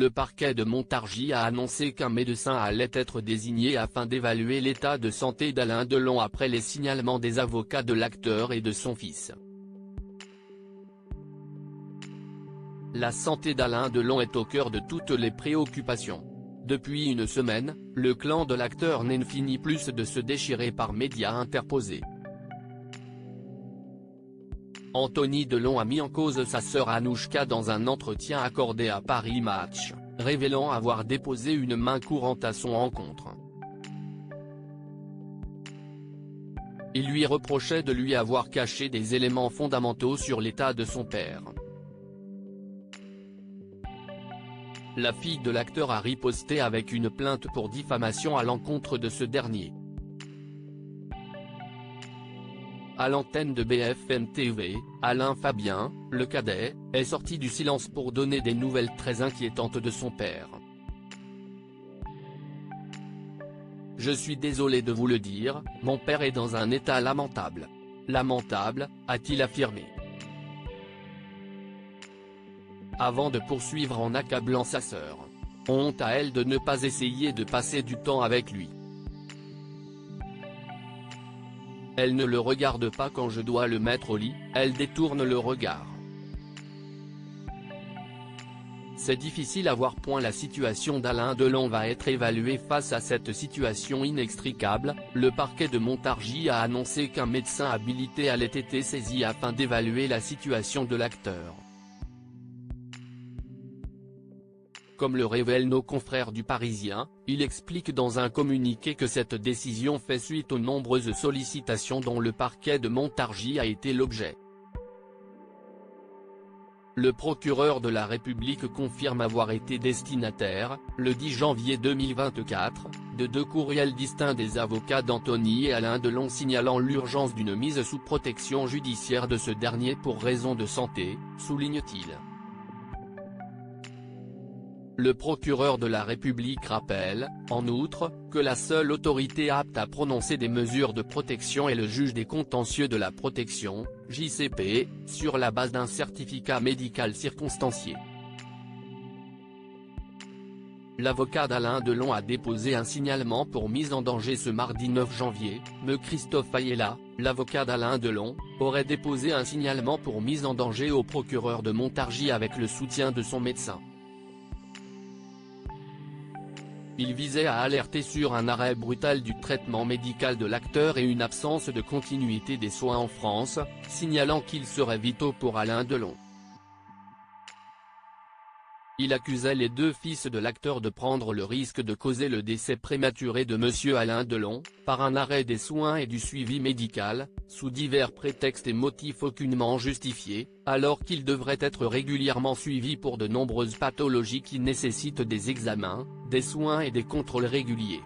le parquet de Montargis a annoncé qu'un médecin allait être désigné afin d'évaluer l'état de santé d'Alain Delon après les signalements des avocats de l'acteur et de son fils. La santé d'Alain Delon est au cœur de toutes les préoccupations. Depuis une semaine, le clan de l'acteur n'en finit plus de se déchirer par médias interposés. Anthony Delon a mis en cause sa sœur Anouchka dans un entretien accordé à Paris Match, révélant avoir déposé une main courante à son encontre. Il lui reprochait de lui avoir caché des éléments fondamentaux sur l'état de son père. La fille de l'acteur a riposté avec une plainte pour diffamation à l'encontre de ce dernier. À l'antenne de BFM TV, Alain Fabien, le cadet, est sorti du silence pour donner des nouvelles très inquiétantes de son père. « Je suis désolé de vous le dire, mon père est dans un état lamentable. Lamentable, a-t-il affirmé. Avant de poursuivre en accablant sa sœur. Honte à elle de ne pas essayer de passer du temps avec lui. Elle ne le regarde pas quand je dois le mettre au lit, elle détourne le regard. C'est difficile à voir. La situation d'Alain Delon va être évaluée face à cette situation inextricable. Le parquet de Montargis a annoncé qu'un médecin habilité allait être saisi afin d'évaluer la situation de l'acteur. Comme le révèlent nos confrères du Parisien, il explique dans un communiqué que cette décision fait suite aux nombreuses sollicitations dont le parquet de Montargis a été l'objet. Le procureur de la République confirme avoir été destinataire, le 10 janvier 2024, de 2 courriels distincts des avocats d'Anthony et Alain Delon signalant l'urgence d'une mise sous protection judiciaire de ce dernier pour raison de santé, souligne-t-il. Le procureur de la République rappelle, en outre, que la seule autorité apte à prononcer des mesures de protection est le juge des contentieux de la protection, JCP, sur la base d'un certificat médical circonstancié. L'avocat d'Alain Delon a déposé un signalement pour mise en danger ce mardi 9 janvier, M. Christophe Ayella, l'avocat d'Alain Delon, aurait déposé un signalement pour mise en danger au procureur de Montargis avec le soutien de son médecin. Il visait à alerter sur un arrêt brutal du traitement médical de l'acteur et une absence de continuité des soins en France, signalant qu'ils seraient vitaux pour Alain Delon. Il accusait les 2 fils de l'acteur de prendre le risque de causer le décès prématuré de M. Alain Delon, par un arrêt des soins et du suivi médical, sous divers prétextes et motifs aucunement justifiés, alors qu'il devrait être régulièrement suivi pour de nombreuses pathologies qui nécessitent des examens, des soins et des contrôles réguliers.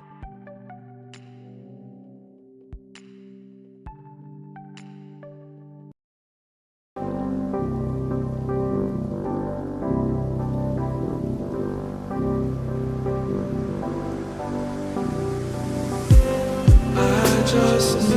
Just